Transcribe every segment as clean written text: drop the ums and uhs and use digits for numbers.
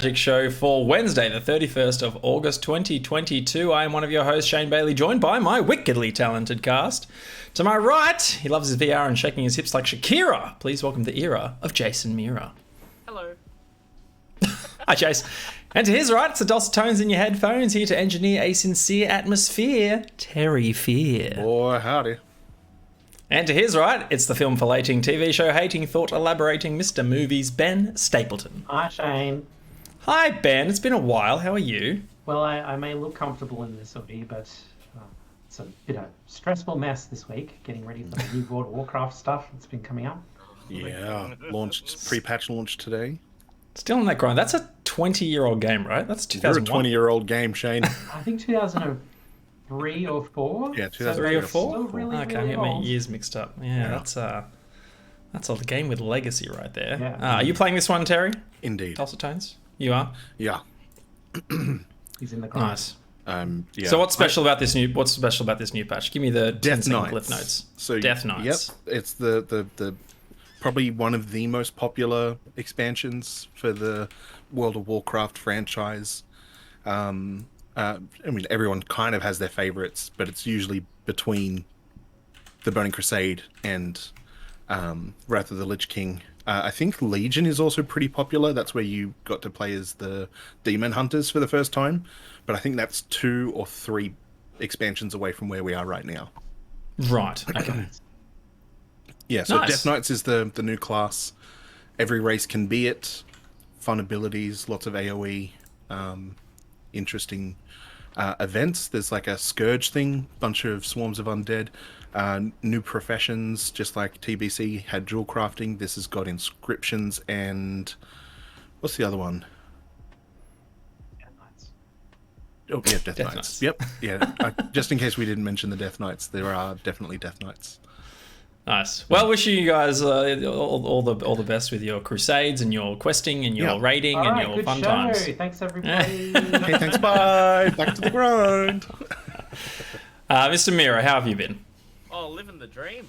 Magic Show for Wednesday, the 31st of August 2022. I am one of your hosts, Shane Bailey, joined by my wickedly talented cast. To my right, he loves his VR and shaking his hips like Shakira. Please welcome the era of Jason Mira. Hello. Hi, Chase. And to his right, it's the dulcet tones in your headphones, here to engineer a sincere atmosphere, Terry Fear. Boy, howdy. And to his right, it's the film filleting, TV show hating, thought elaborating Mr. Movies, Ben Stapleton. Hi, Shane. Hi, Ben. It's been a while. How are you? Well, I may look comfortable in this hoodie, but it's a bit of a stressful mess this week, getting ready for the new World of Warcraft stuff that's been coming up. Yeah, pre-patch launch today. Still on that grind. That's a 20-year-old game, right? That's 2001. You're a 20-year-old game, Shane. I think 2003 or 4. Yeah, 2003 or 4? Really, okay, really I'm getting my old. years mixed up. Yeah, that's a game with legacy right there. Yeah. Are you playing this one, Terry? Indeed. Dulcet tones? You are? Yeah. He's in the grind. Nice. Yeah. So what's special about this new patch? Give me the Death 10-second Knights. cliff notes. So Death Knights. Yep, it's the probably one of the most popular expansions for the World of Warcraft franchise. I mean, everyone kind of has their favorites, but it's usually between the Burning Crusade and Wrath of the Lich King. I think Legion is also pretty popular. That's where you got to play as the Demon Hunters for the first time. But I think that's 2 or 3 expansions away from where we are right now. Right. Okay. Yeah, so Nice. Death Knights is the new class. Every race can be it. Fun abilities, lots of AoE, interesting events. There's like a Scourge thing, bunch of swarms of undead. New professions, just like TBC had jewel crafting. This has got inscriptions and... What's the other one? Death Knights. Oh, yeah, Death Death Knights. Knights. Yep, yeah. Just in case we didn't mention the Death Knights, there are definitely Death Knights. Nice. Well, wishing you guys all the best with your crusades and your questing and your raiding All and right, your good fun show. times. Thanks, everybody. Okay, thanks, bye. Back to the grind. Mr. Mira, how have you been? Oh, living the dream.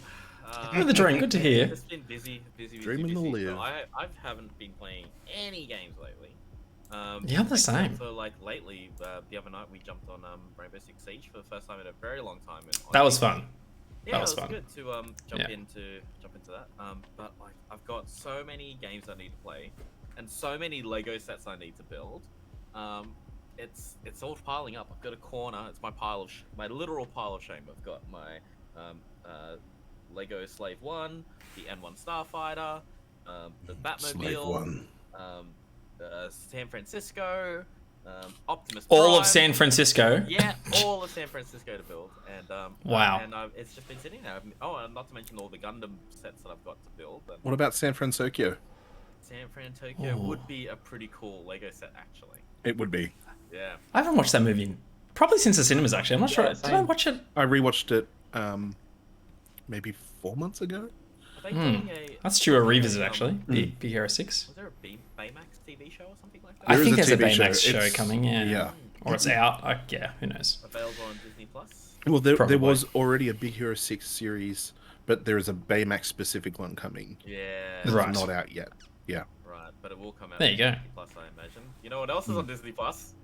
Living the dream. Good to hear. It's been busy. Dreaming to live. So I haven't been playing any games lately. Yeah, I'm the except same. For like lately, the other night we jumped on Rainbow Six Siege for the first time in a very long time. And That was fun. Yeah, That was it was fun. good to jump into that. But like I've got so many games I need to play, and so many Lego sets I need to build. It's all piling up. I've got a corner. It's my my literal pile of shame. I've got my Lego Slave 1, the N1 Starfighter, the Slave Batmobile, 1. San Francisco, Optimus All Prime. of San Francisco. Yeah, all of San Francisco to build, and Wow. and it's just been sitting there. Oh, and not to mention all the Gundam sets that I've got to build. And What about San Francisco? San Fran Tokyo Oh. would be a pretty cool Lego set, actually. It would be. Yeah. I haven't watched that movie probably since the cinemas, actually. I'm not sure. Did I same. watch it? I rewatched it maybe 4 months ago. Are they doing a? That's due a revisit, actually. Big Hero 6. Was there a Baymax TV show or something like that? I There think is there's a TV show. Baymax show It's- coming, yeah. yeah. Or it's out. Yeah, who knows? Available on Disney Plus. Well, there Probably. was already a Big Hero 6 series, but there is a Baymax specific one coming. Yeah. It's Right. not out yet. Yeah. Right, but it will come out. There on you go. Disney Plus, I imagine. You know what else is on Disney Plus?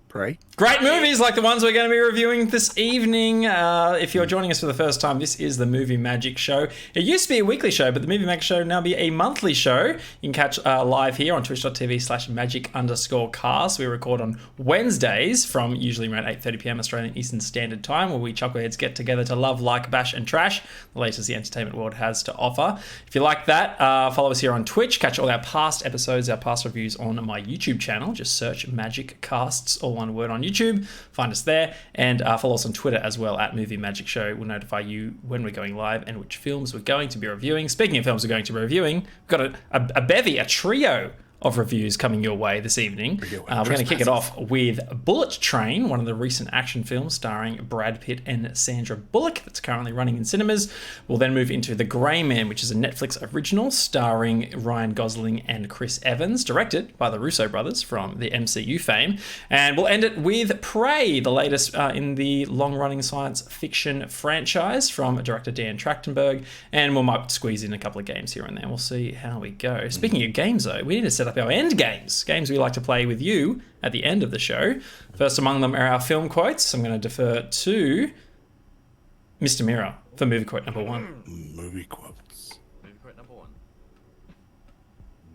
Pray. Great movies like the ones we're going to be reviewing this evening. If you're joining us for the first time, this is the Movie Magic Show. It used to be a weekly show, but the Movie Magic Show will now be a monthly show. You can catch live here on twitch.tv/magic_cast. We record on Wednesdays from usually around 8:30 p.m. Australian Eastern Standard Time, where we chuckleheads get together to love, like, bash, and trash the latest the entertainment world has to offer. If you like that, follow us here on Twitch. Catch all our past episodes, our past reviews on my YouTube channel. Just search Magic Casts, all one word, on YouTube. Find us there, and follow us on Twitter as well at Movie Magic Show. We'll notify you when we're going live and which films we're going to be reviewing. Speaking of films we're going to be reviewing, we've got a trio of reviews coming your way this evening. We're going to kick it off with Bullet Train, one of the recent action films starring Brad Pitt and Sandra Bullock that's currently running in cinemas. We'll then move into The Grey Man, which is a Netflix original starring Ryan Gosling and Chris Evans, directed by the Russo brothers from the MCU fame. And we'll end it with Prey, the latest in the long-running science fiction franchise from director Dan Trachtenberg. And we might squeeze in a couple of games here and there. We'll see how we go. Speaking of games, though, we need to set up up our end games, games we like to play with you at the end of the show. First among them are our film quotes. I'm going to defer to Mr. Mirror for movie quote number 1. Movie quotes. Movie quote number 1.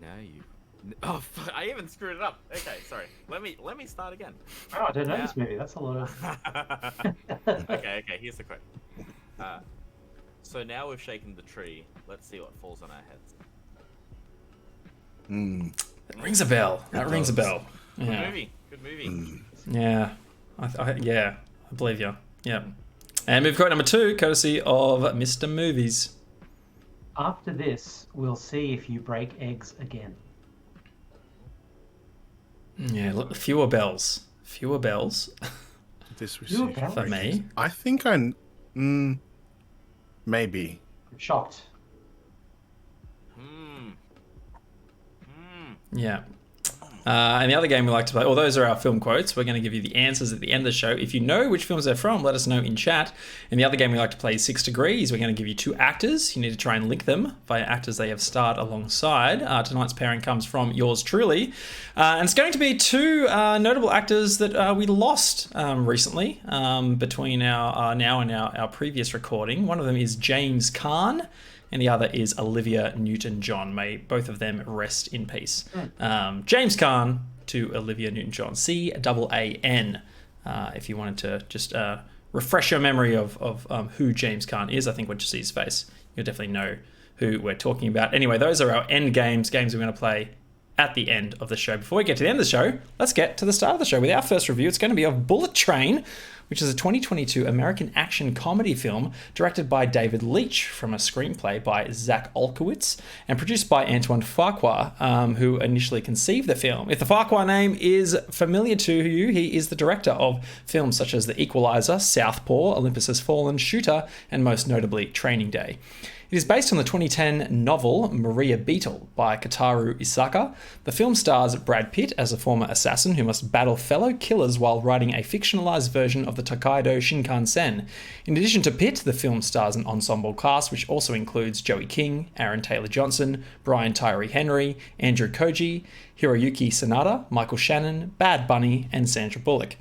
Now you. Oh, fuck, I even screwed it up. Okay, sorry. Let me start again. Oh, I don't know this movie. That's a lot of. Okay. Here's the quote. So now we've shaken the tree. Let's see what falls on our heads. It rings a bell. That rings a bell. Good Yeah. movie. Good movie. Yeah. I believe you. Yeah. And movie quote number 2, courtesy of Mr. Movies. After this, we'll see if you break eggs again. Yeah, look, fewer bells. Fewer bells This was Fewer bells? for me. I think maybe. I'm shocked. Yeah. And the other game we like to play, those are our film quotes. We're going to give you the answers at the end of the show. If you know which films they're from, let us know in chat. And the other game we like to play is 6 Degrees. We're going to give you 2 actors. You need to try and link them via actors they have starred alongside. Tonight's pairing comes from yours truly. And it's going to be 2 notable actors that we lost recently between our now and our previous recording. One of them is James Caan, and the other is Olivia Newton-John. May both of them rest in peace. James Caan to Olivia Newton-John. C-A-A-N. If you wanted to just refresh your memory of who James Caan is, I think once you see his face, you'll definitely know who we're talking about. Anyway, those are our end games we're going to play at the end of the show. Before we get to the end of the show, let's get to the start of the show with our first review. It's going to be of Bullet Train, which is a 2022 American action comedy film directed by David Leitch from a screenplay by Zach Olkowitz and produced by Antoine Fuqua, who initially conceived the film. If the Fuqua name is familiar to you, he is the director of films such as The Equalizer, Southpaw, Olympus Has Fallen, Shooter, and most notably Training Day. It is based on the 2010 novel Maria Beetle by Kataru Isaka. The film stars Brad Pitt as a former assassin who must battle fellow killers while riding a fictionalized version of the Tokaido Shinkansen. In addition to Pitt, the film stars an ensemble cast which also includes Joey King, Aaron Taylor-Johnson, Brian Tyree Henry, Andrew Koji, Hiroyuki Sanada, Michael Shannon, Bad Bunny, and Sandra Bullock.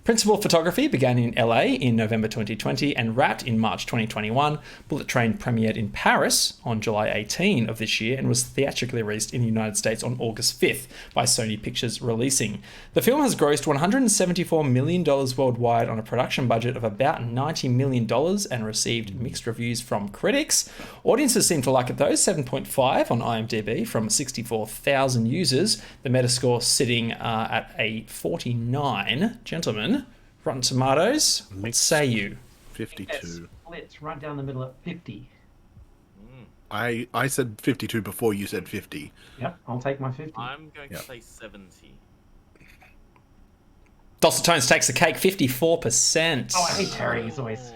Principal photography began in LA in November 2020 and wrapped in March 2021. Bullet Train premiered in Paris on July 18 of this year and was theatrically released in the United States on August 5th by Sony Pictures Releasing. The film has grossed $174 million worldwide on a production budget of about $90 million and received mixed reviews from critics. Audiences seem to like it though, 7.5 on IMDb from 64,000 users. The Metascore sitting at a 49. Gentlemen, Rotten Tomatoes, what say you? 52. It's right down the middle at 50. I said 52 before you said 50. Yep, I'll take my 50. I'm going to say 70. Dulcet Tones takes the cake, 54%. Oh, I hate Terry. He's always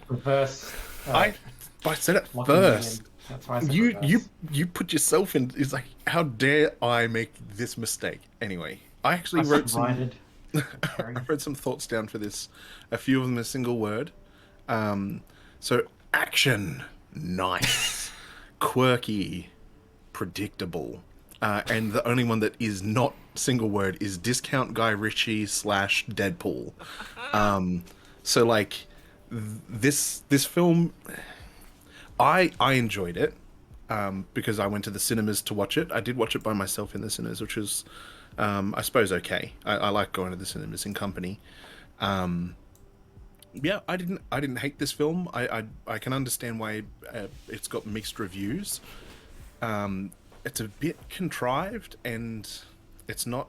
reverse. I said it locking me first. in. That's why I said You reverse. you put yourself in. It's like, how dare I make this mistake? Anyway, I actually I wrote some. subrided. I wrote some thoughts down for this. A few of them a single word. So action, nice, quirky, predictable, and the only one that is not single word is discount Guy Ritchie / Deadpool. So like this film, I enjoyed it because I went to the cinemas to watch it. I did watch it by myself in the cinemas, which was I suppose okay. I like going to the cinemas in company. Yeah, I didn't hate this film. I can understand why it's got mixed reviews. It's a bit contrived, and it's not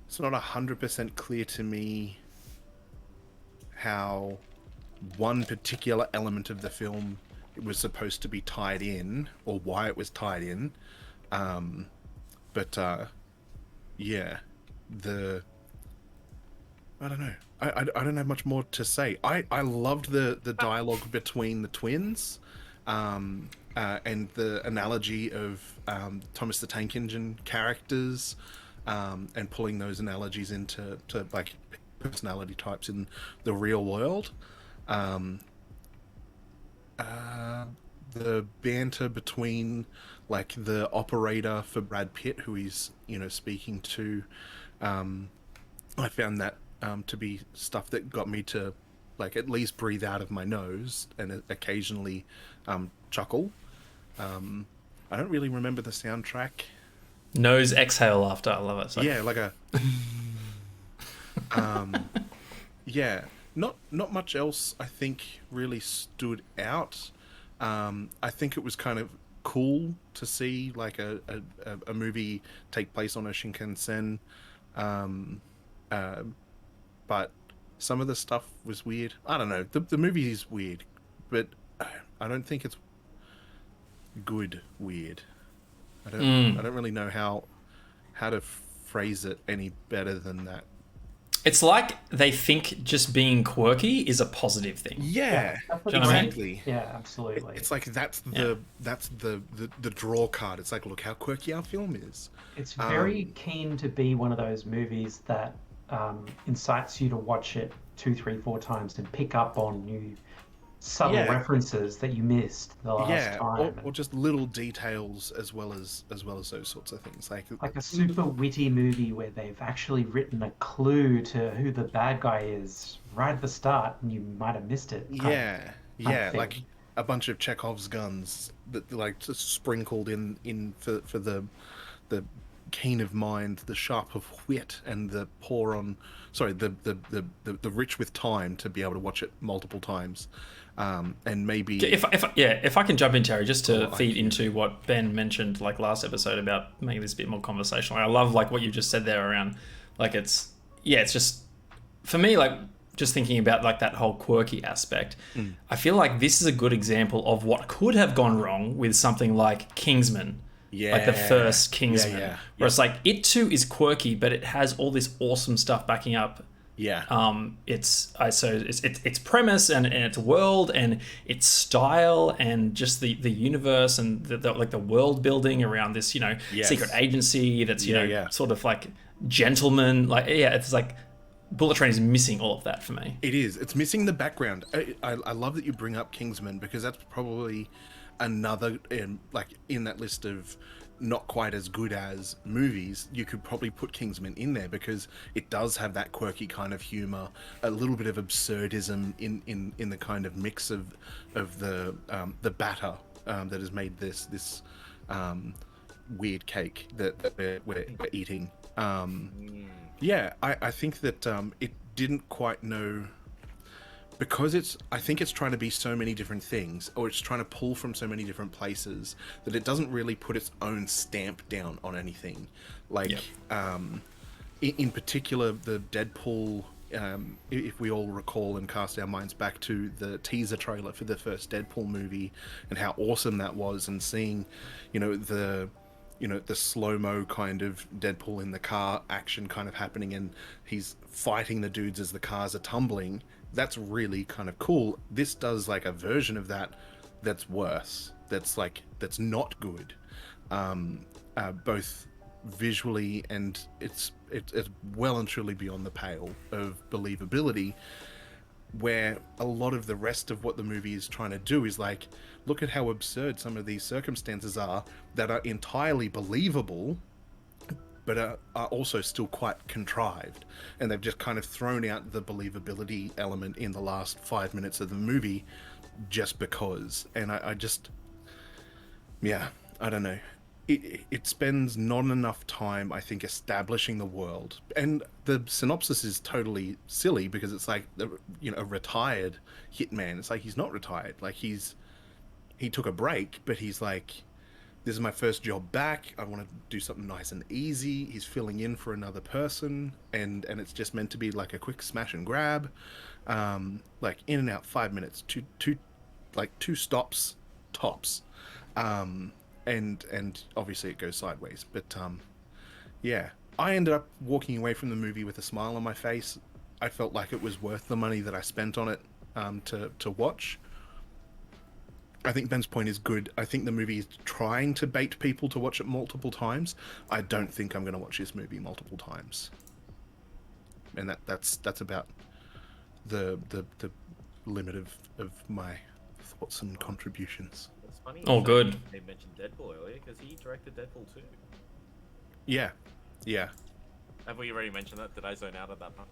100% clear to me how one particular element of the film it was supposed to be tied in, or why it was tied in. But yeah, I don't know. I don't have much more to say. I loved the dialogue between the twins, and the analogy of Thomas the Tank Engine characters, and pulling those analogies into like personality types in the real world. the banter between like the operator for Brad Pitt, who he's speaking to. I found that to be stuff that got me to like at least breathe out of my nose and occasionally chuckle. I don't really remember the soundtrack. Nose exhale laughter. I love it. So. Yeah, like a yeah, not much else I think really stood out. I think it was kind of cool to see like a movie take place on a Shinkansen, um, but some of the stuff was weird. I don't know. The movie is weird, but I don't think it's good weird. I don't really know how to phrase it any better than that. It's like they think just being quirky is a positive thing. Yeah, That's what Do you know what I mean? exactly. Yeah, absolutely. It's like that's the draw card. It's like, look how quirky our film is. It's very keen to be one of those movies that incites you to watch it 2, 3, 4 times and pick up on new subtle Yeah. references that you missed the last Yeah, time. or just little details as well as those sorts of things. Like a super witty movie where they've actually written a clue to who the bad guy is right at the start, and you might have missed it. yeah, thing. like a bunch of Chekhov's guns that like just sprinkled in for the keen of mind, the sharp of wit, and the poor on the rich with time to be able to watch it multiple times. And maybe If I can jump in, Terry, just to Oh, feed into what Ben mentioned like last episode about making this a bit more conversational. I love like what you just said there around like it's just for me like just thinking about like that whole quirky aspect. I feel like this is a good example of what could have gone wrong with something like Kingsman. Like the first Kingsman, yeah. where it's like it too is quirky, but it has all this awesome stuff backing up its premise and its world and its style and just the universe and the world building around this Yes. secret agency that's Yeah. sort of like gentleman it's like Bullet Train is missing all of that for me. It is. It's missing the background. I love that you bring up Kingsman because that's probably another in that list of not quite as good as movies. You could probably put Kingsman in there because it does have that quirky kind of humor, a little bit of absurdism in the kind of mix of the batter that has made this weird cake that we're eating. Yeah, I think that it didn't quite know because I think it's trying to be so many different things, or it's trying to pull from so many different places that it doesn't really put its own stamp down on anything. Like, in particular, the Deadpool. If we all recall and cast our minds back to the teaser trailer for the first Deadpool movie and how awesome that was, and seeing, the slow-mo kind of Deadpool in the car action kind of happening, and he's fighting the dudes as the cars are tumbling. That's really kind of cool. This does like a version of that that's worse. That's not good, both visually and it's well and truly beyond the pale of believability. Where a lot of the rest of what the movie is trying to do is like, look at how absurd some of these circumstances are that are entirely believable, but are also still quite contrived. And they've just kind of thrown out the believability element in the last 5 minutes of the movie just because. And I don't know. It spends not enough time, I think, establishing the world. And the synopsis is totally silly because it's like, a retired hitman. It's like he's not retired. Like he took a break, but he's like, this is my first job back. I want to do something nice and easy. He's filling in for another person, and it's just meant to be like a quick smash and grab, like in and out, 5 minutes, two stops tops, and obviously it goes sideways. But yeah, I ended up walking away from the movie with a smile on my face. I felt like it was worth the money that I spent on it to watch. I think Ben's point is good. I think the movie is trying to bait people to watch it multiple times. I don't think I'm going to watch this movie multiple times. And that's about the limit of my thoughts and contributions. That's funny. Oh, good. They mentioned Deadpool earlier because he directed Deadpool too. Yeah, yeah. Have we already mentioned that? Did I zone out at that part?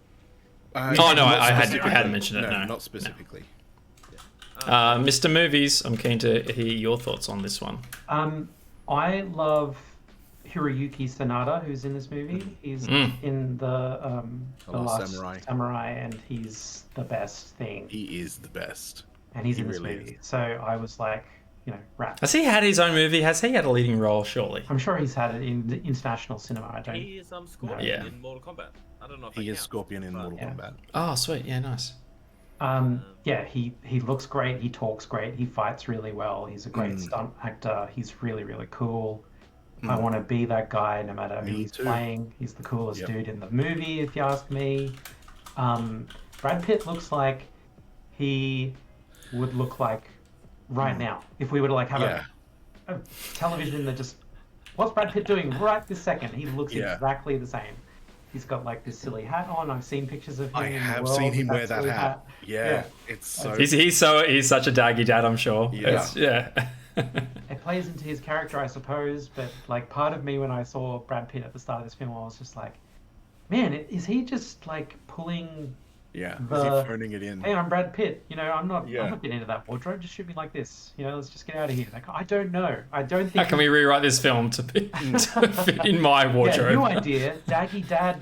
Oh, no, not I hadn't specifically. mentioned it, no. not specifically. Mr. Movies, I'm keen to hear your thoughts on this one. I love Hiroyuki Sanada, who's in this movie. He's in the Last Samurai, and he's the best thing. He is the best. And he's He in this really movie. is. So I was like, rap. Has he had his own movie? Has he had a leading role, surely? I'm sure he's had it in the international cinema. I don't. He is Scorpion Yeah. in Mortal Kombat. I don't know if He that is counts, Scorpion in but- Mortal Kombat. Oh, sweet. Yeah, nice. Yeah, he looks great. He talks great. He fights really well. He's a great stunt actor. He's really, really cool. I want to be that guy no matter who Me he's too. playing. He's the coolest Yep. dude in the movie, if you ask me. Brad Pitt looks like he would look like right now. If we were to like have a television that just... What's Brad Pitt doing right this second? He looks exactly the same. He's got like this silly hat on. I've seen pictures of him. I in the have world seen him with wear that silly hat. Yeah, it's so. He's such a daggy dad, I'm sure. Yeah. It plays into his character, I suppose, but like part of me when I saw Brad Pitt at the start of this film, I was just like, man, is he just like pulling Yeah, is the... he phoning it in? Hey, I'm Brad Pitt. I'm not Yeah. getting into that wardrobe. Just shoot me like this. Let's just get out of here. Like, I don't know. I don't think... How can we rewrite this film to fit in my wardrobe? Yeah, new idea. Daggy dad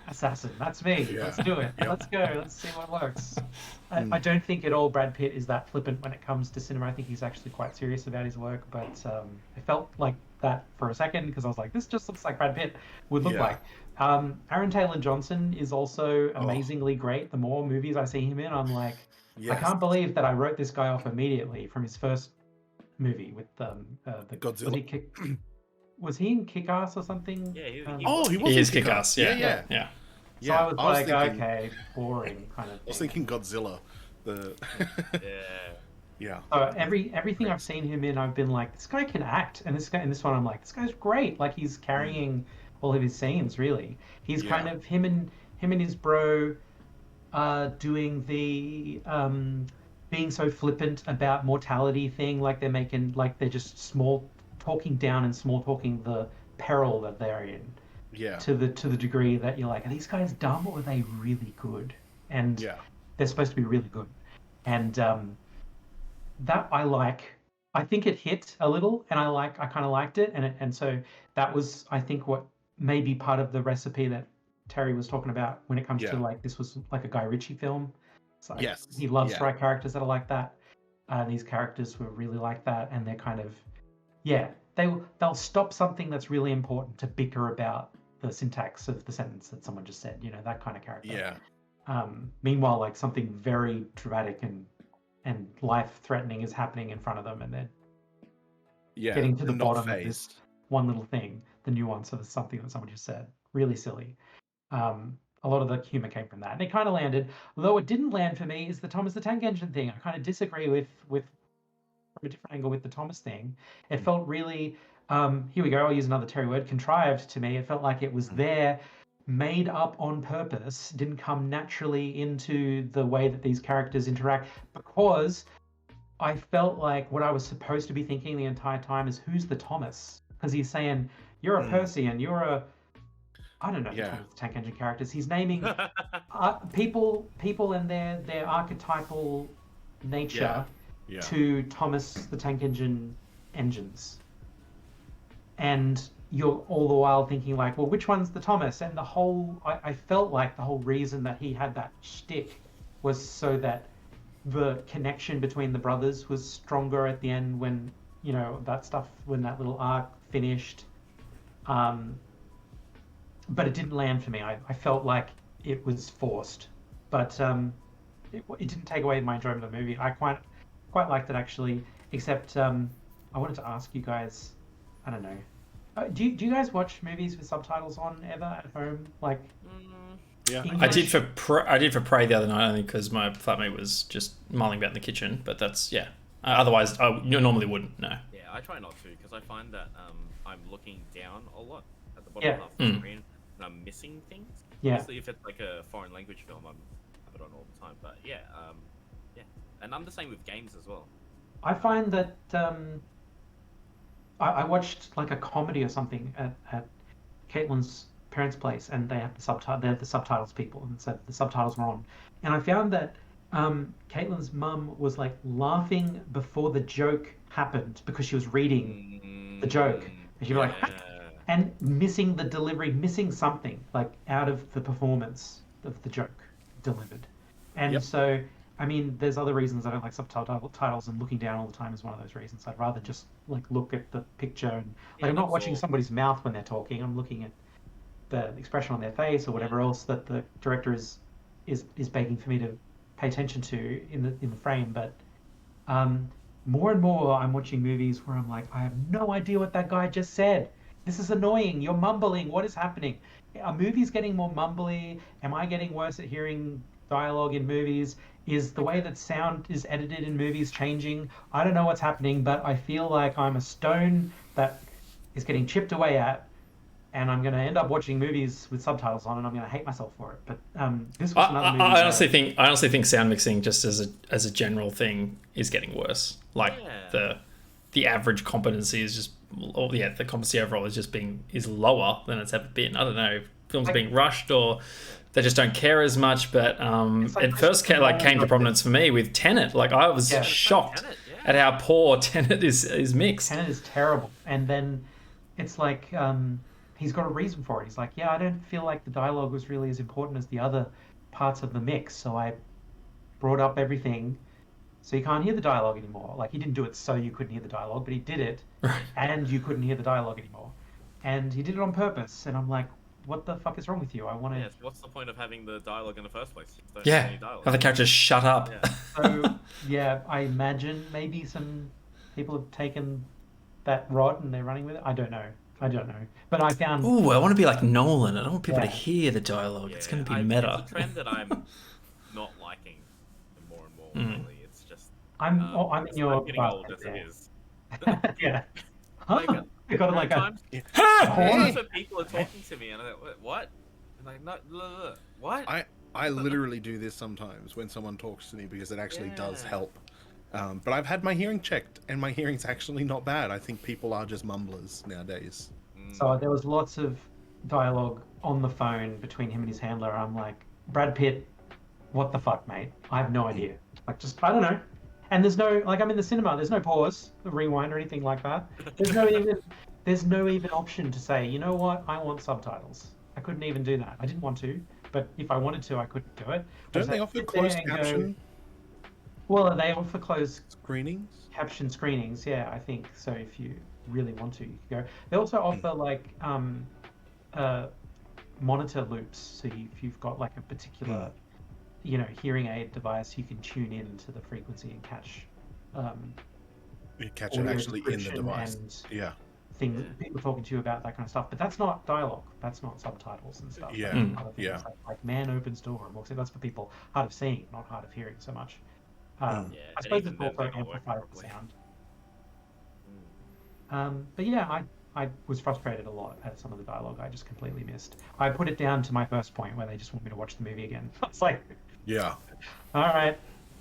assassin. That's me. Yeah. Let's do it. Yep. Let's go. Let's see what works. I don't think at all Brad Pitt is that flippant when it comes to cinema. I think he's actually quite serious about his work, but it felt like that for a second because I was like, this just looks like Brad Pitt would look like. Aaron Taylor-Johnson is also amazingly great. The more movies I see him in, I'm like, I can't believe that I wrote this guy off immediately from his first movie with the Godzilla. Was he in Kick-Ass or something? Yeah, he He was. He in is Kick-Ass. Yeah. So I was like, thinking, okay, boring kind of thing. I was thinking Godzilla. Yeah. So everything I've seen him in, I've been like, this guy can act, and in this one, I'm like, this guy's great. Like he's carrying all of his scenes. Really, he's kind of him and his bro, doing the being so flippant about mortality thing. Like they're just talking down and small talking the peril that they're in. Yeah. To the degree that you're like, are these guys dumb or are they really good? And they're supposed to be really good. And that I like. I think it hit a little, and I kind of liked it, and so that was, I think, what may be part of the recipe that Terry was talking about when it comes to like this was like a Guy Ritchie film. So he loves to write characters that are like that. These characters were really like that, and they're kind of they'll stop something that's really important to bicker about the syntax of the sentence that someone just said. That kind of character. Yeah. Meanwhile, like something very dramatic and life-threatening is happening in front of them, and they're getting to the bottom of this one little thing, the nuance of something that someone just said. Really silly. A lot of the humor came from that, and it kind of landed. Although it didn't land for me is the Thomas the Tank Engine thing. I kind of disagree with from a different angle with the Thomas thing. It felt really, here we go, I'll use another Terry word, contrived to me. It felt like it was there, made up on purpose, didn't come naturally into the way that these characters interact, because I felt like what I was supposed to be thinking the entire time is, who's the Thomas? Because he's saying, you're a Percy and you're a... I don't know the Tank Engine characters. He's naming people and their archetypal nature to Thomas the Tank Engine engines. And you're all the while thinking like, well, which one's the Thomas? And the whole, I felt like the whole reason that he had that shtick was so that the connection between the brothers was stronger at the end when, that stuff, when that little arc finished. But it didn't land for me. I felt like it was forced, but it didn't take away my enjoyment of the movie. I quite liked it actually, except I wanted to ask you guys, I don't know, do you guys watch movies with subtitles on ever at home? Like, I did for Prey the other night only because my flatmate was just mulling about in the kitchen. But that's otherwise, you normally wouldn't. No. Yeah, I try not to because I find that I'm looking down a lot at the bottom of the screen and I'm missing things. Obviously, if it's like a foreign language film, I have it on all the time. But and I'm the same with games as well. I find that I watched like a comedy or something at Caitlin's parents' place, and they have they're the subtitles people, and so the subtitles were on. And I found that Caitlin's mum was like laughing before the joke happened because she was reading the joke, and she'd be like, and missing the delivery, missing something like out of the performance of the joke delivered. And so, I mean, there's other reasons I don't like subtitles, and looking down all the time is one of those reasons. I'd rather just like look at the picture and like I'm not watching somebody's mouth when they're talking. I'm looking at the expression on their face or whatever else that the director is begging for me to pay attention to in the frame. But more and more, I'm watching movies where I'm like, I have no idea what that guy just said. This is annoying. You're mumbling. What is happening? Are movies getting more mumbly? Am I getting worse at hearing dialogue in movies? Is the way that sound is edited in movies changing? I don't know what's happening, but I feel like I'm a stone that is getting chipped away at, and I'm going to end up watching movies with subtitles on, and I'm going to hate myself for it. But this was another movie. I honestly think sound mixing, just as a general thing, is getting worse. Like the average competency is just, the competency overall is lower than it's ever been. I don't know if films are being rushed or they just don't care as much. But it first came to prominence for me with Tenet. Like I was shocked at how poor Tenet is mixed. Tenet is terrible, and then it's like he's got a reason for it. He's like, I don't feel like the dialogue was really as important as the other parts of the mix, so I brought up everything so you can't hear the dialogue anymore. Like he didn't do it so you couldn't hear the dialogue, but he did it and you couldn't hear the dialogue anymore. And he did it on purpose, and I'm like, what the fuck is wrong with you? I want to... Yes, what's the point of having the dialogue in the first place? Don't have any dialogue. Have the characters shut up. So, I imagine maybe some people have taken that rod and they're running with it. I don't know. But I found... Ooh, I want to be like Nolan. I don't want people to hear the dialogue. It's going to be meta. It's a trend that I'm not liking more and more. Really. It's just... I'm in your... getting old as it is. Yeah. Huh? You got like times people are talking to me and I'm like, what? I'm like, no, what? I literally do this sometimes when someone talks to me because it actually does help. But I've had my hearing checked, and my hearing's actually not bad. I think people are just mumblers nowadays. So there was lots of dialogue on the phone between him and his handler. I'm like, Brad Pitt, what the fuck, mate? I have no idea. Like, just, I don't know. And there's no, like, I'm in the cinema. There's no pause, rewind, or anything like that. There's no even option to say, you know what? I want subtitles. I couldn't even do that. I didn't want to, but if I wanted to, I couldn't do it. Don't they offer closed caption? Well, they offer closed screenings. Caption screenings, yeah, I think so. If you really want to, you can go. They also offer like monitor loops. So if you've got like a particular, hearing aid device, you can tune in to the frequency and catch. You catch it actually in the device. And things people talking to you about, that kind of stuff. But that's not dialogue. That's not subtitles and stuff. Like man opens door and walks in. That's for people hard of seeing, not hard of hearing so much. I suppose it's also amplified with sound. But I was frustrated a lot at some of the dialogue I just completely missed. I put it down to my first point where they just want me to watch the movie again. It's like, all right,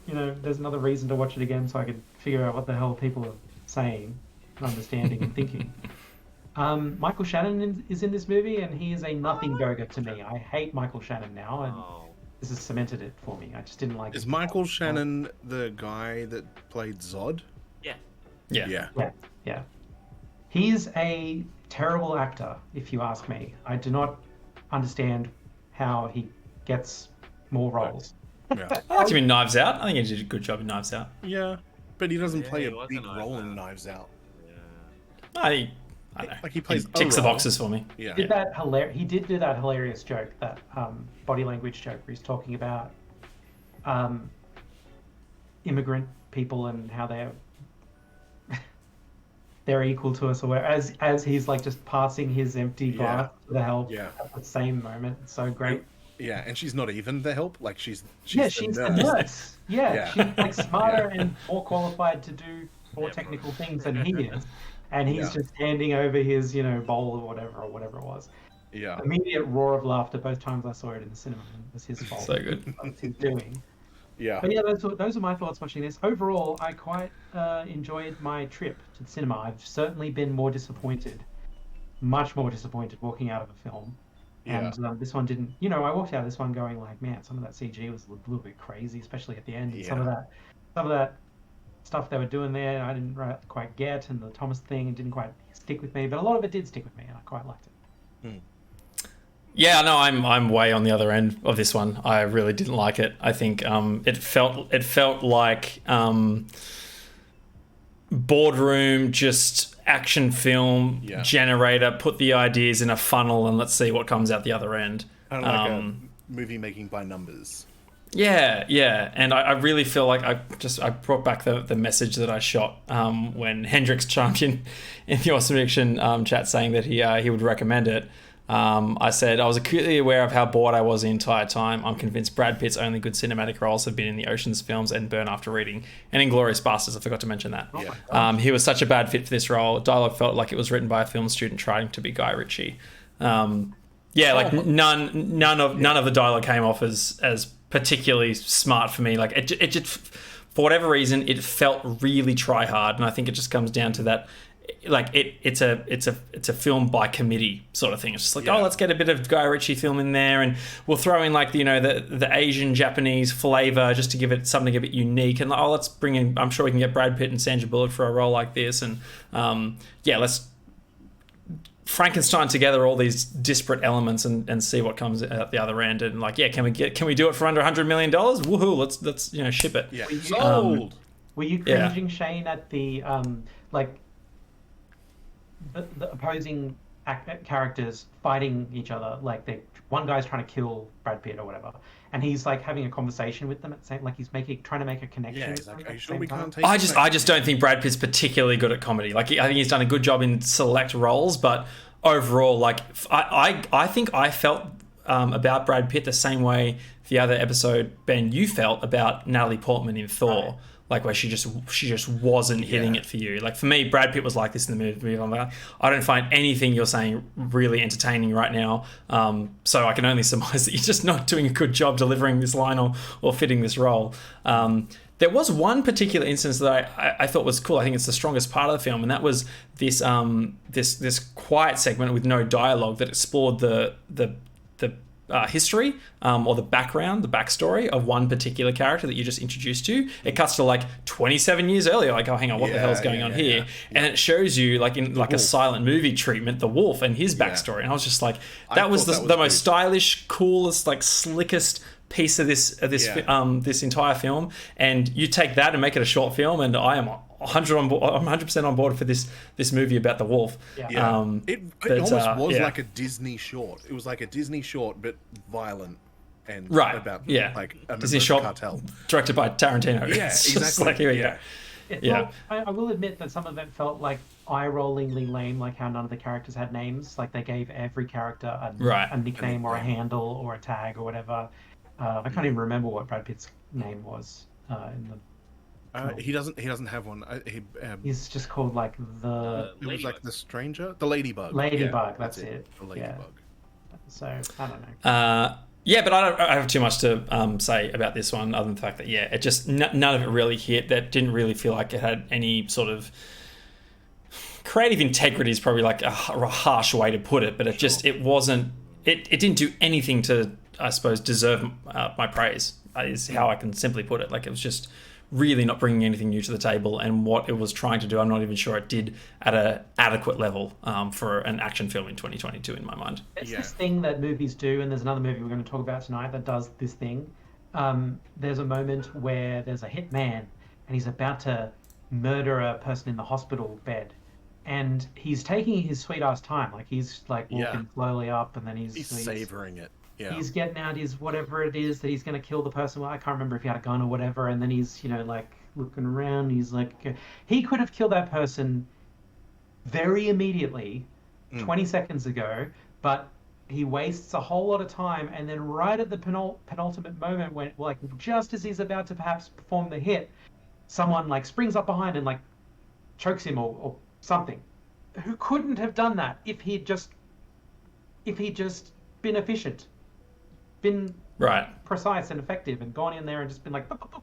there's another reason to watch it again so I can figure out what the hell people are saying, understanding, and thinking. Michael Shannon is in this movie, and he is a nothing burger to me. I hate Michael Shannon now, and this has cemented it for me. I just didn't like. Is Michael Shannon the guy that played Zod? Yeah. He's a terrible actor, if you ask me. I do not understand how he gets more roles. I like him in Knives Out. I think he did a good job in Knives Out. Yeah, but he doesn't play a big role in Knives Out. I don't know. Like he plays. He ticks the boxes for me. Yeah. He did do that hilarious joke, that body language joke, where he's talking about immigrant people and how they're equal to us, or as he's like just passing his empty glass to the help at the same moment. It's so great. Yeah, and she's not even the help. Like she's the nurse. Yeah, she's like smarter and more qualified to do more technical things than he is. And he's just handing over his, bowl or whatever it was. Immediate roar of laughter both times I saw it in the cinema. It was his fault. So good. What he's doing. Yeah. But yeah, those are my thoughts watching this. Overall, I quite enjoyed my trip to the cinema. I've certainly been more disappointed, much more disappointed walking out of a film. Yeah. And this one didn't, you know, I walked out of this one going like, man, some of that CG was a little bit crazy, especially at the end. And some of that stuff they were doing there, I didn't quite get, and the Thomas thing didn't quite stick with me. But a lot of it did stick with me, and I quite liked it. Yeah, no, I'm way on the other end of this one. I really didn't like it. I think it felt like boardroom, just action film generator. Put the ideas in a funnel and let's see what comes out the other end. Kind of like a movie making by numbers. Yeah, and I really feel like I brought back the message that I shot when Hendrix chimed in the Awesome Addiction chat saying that he would recommend it. I said I was acutely aware of how bored I was the entire time. I'm convinced Brad Pitt's only good cinematic roles have been in the Ocean's films and Burn After Reading and Inglourious Basterds. I forgot to mention that. He was such a bad fit for this role. Dialogue felt like it was written by a film student trying to be Guy Ritchie. None of the dialogue came off as particularly smart for me. Like it just, for whatever reason, it felt really try hard, and I think it just comes down to that. Like it's a film by committee sort of thing. It's just like, let's get a bit of Guy Ritchie film in there, and we'll throw in like the Asian Japanese flavor just to give it something a bit unique. And let's bring in. I'm sure we can get Brad Pitt and Sandra Bullock for a role like this, and let's Frankenstein together all these disparate elements and see what comes out the other end. And like, can we do it for under $100 million? Woohoo! Let's ship it. Yeah, sold. Were you cringing, Shane, at the the opposing characters fighting each other? Like one guy's trying to kill Brad Pitt or whatever, and he's like having a conversation with them at the same, like he's trying to make a connection. Yeah, he's like, are you sure we can't take? I just don't think Brad Pitt's particularly good at comedy. Like I think he's done a good job in select roles, but overall, like I think I felt about Brad Pitt the same way the other episode, Ben, you felt about Natalie Portman in Thor. Right. Like where she just wasn't hitting it for you. Like for me, Brad Pitt was like this in the movie. I'm like, I don't find anything you're saying really entertaining right now. So I can only surmise that you're just not doing a good job delivering this line or fitting this role. There was one particular instance that I thought was cool. I think it's the strongest part of the film, and that was this this quiet segment with no dialogue that explored the history or the backstory of one particular character that you just introduced to. It cuts to like 27 years earlier, like, oh, hang on, what the hell is going on here? And it shows you like in like a silent movie treatment, the wolf and his backstory. And I was just like, that was the most stylish, coolest, like slickest piece of this entire film. And you take that and make it a short film, and I am 100% on board for this movie about the wolf. It almost was like a Disney short. It was like a Disney short, but violent and about like a Disney short cartel, directed by Tarantino. Yeah, exactly. Like, here we go. Well, I will admit that some of it felt like eye-rollingly lame, like how none of the characters had names. Like they gave every character a nickname or a handle or a tag or whatever. I can't even remember what Brad Pitt's name was in the. He doesn't have one. He's just called like the. It was like the stranger, the ladybug. Ladybug, that's it. The ladybug. So I don't know. But I don't have too much to say about this one, other than the fact that it just none of it really hit. That didn't really feel like it had any sort of creative integrity. Is probably like a harsh way to put it, but it wasn't. It didn't do anything to, I suppose, deserve my praise. Is how I can simply put it. Like it was just really not bringing anything new to the table, and what it was trying to do, I'm not even sure it did at an adequate level for an action film in 2022 in my mind. It's this thing that movies do, and there's another movie we're going to talk about tonight that does this thing. There's a moment where there's a hit man, and he's about to murder a person in the hospital bed, and he's taking his sweet ass time. Like he's like walking slowly up, and then he's savoring it. Yeah. He's getting out his whatever it is that he's going to kill the person. Well, I can't remember if he had a gun or whatever. And then he's, like looking around. He's like, he could have killed that person very immediately, 20 seconds ago, but he wastes a whole lot of time. And then right at the penultimate moment, when like just as he's about to perhaps perform the hit, someone like springs up behind and like chokes him or something. Who couldn't have done that if he'd just been efficient. Been Right. precise and effective, and gone in there and just been like, boop, boop, boop,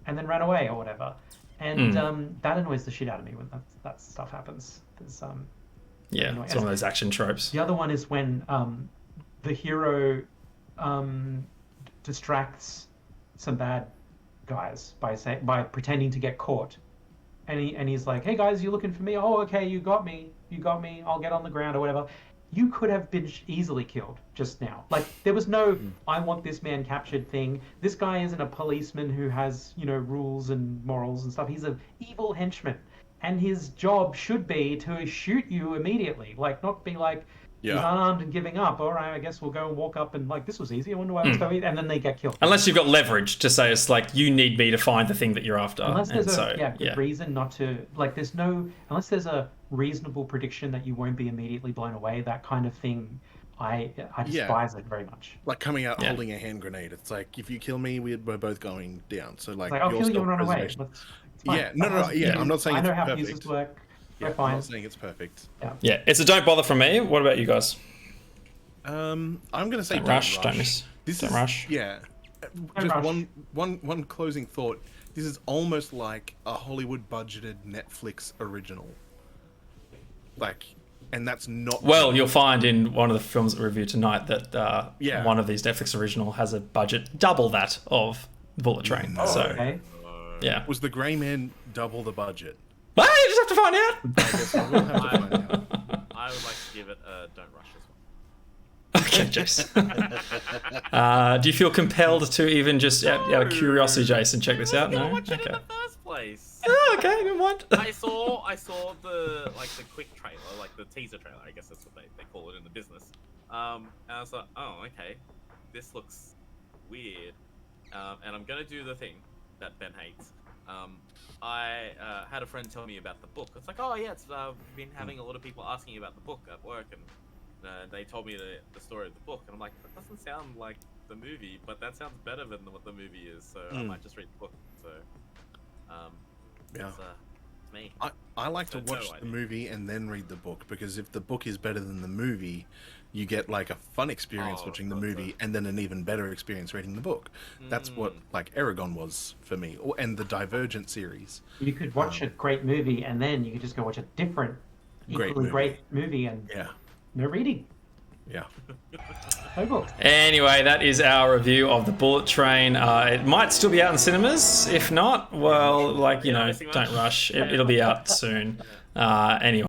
and then ran away or whatever. And that annoys the shit out of me when that stuff happens. It's yeah, it's one of those action tropes. The other one is when the hero distracts some bad guys by pretending to get caught, and he's like, "Hey guys, you looking for me? Oh, okay, you got me. I'll get on the ground or whatever." You could have been easily killed just now. Like, there was no "I want this man captured" thing. This guy isn't a policeman who has, rules and morals and stuff. He's an evil henchman, and his job should be to shoot you immediately. Like, not be like, he's unarmed and giving up. All right, I guess we'll go and walk up and, like, this was easy. I wonder why let's go. And then they get killed. Unless you've got leverage to say it's like, you need me to find the thing that you're after. Unless there's good reason not to, like, unless there's a reasonable prediction that you won't be immediately blown away, that kind of thing, I despise it very much. Like coming out holding a hand grenade. It's like, if you kill me, we're both going down. So like, I'll kill you and run away. Yeah, no. I'm not saying I it's know how perfect. fuses work. Yeah, I'm not saying it's perfect. Yeah, it's a don't bother from me. What about you guys? I'm gonna say don't rush. Don't miss. Don't rush. Yeah, just one closing thought. This is almost like a Hollywood budgeted Netflix original. Like, and that's not. Well, you'll find in one of the films that we review tonight that one of these Netflix original has a budget double that of Bullet Train. Okay. Yeah. Was The Grey Man double the budget? Well, you just have to find out. I guess I will have to find out. I would like to give it a don't rush as well. Okay, Jason. Do you feel compelled to even just out of curiosity, Jason, check this out? No. Watch it in the first place. Oh, okay, good one. I saw the quick trailer, like the teaser trailer. I guess that's what they call it in the business. And I was like, oh, okay, this looks weird. And I'm gonna do the thing that Ben hates. I had a friend tell me about the book. It's like, oh yeah, it's been having a lot of people asking about the book at work, and they told me the story of the book, and I'm like, that doesn't sound like the movie, but that sounds better than what the movie is, so I might just read the book. So, it's me. I like to watch the movie and then read the book, because if the book is better than the movie, you get like a fun experience watching the movie and then an even better experience reading the book. That's what like Aragon was for me, and the Divergent series. You could watch a great movie and then you could just go watch a different, equally great movie and no reading. Yeah. No book. Anyway, that is our review of the Bullet Train. It might still be out in cinemas. If not, well, don't rush. It'll be out soon. Anyway.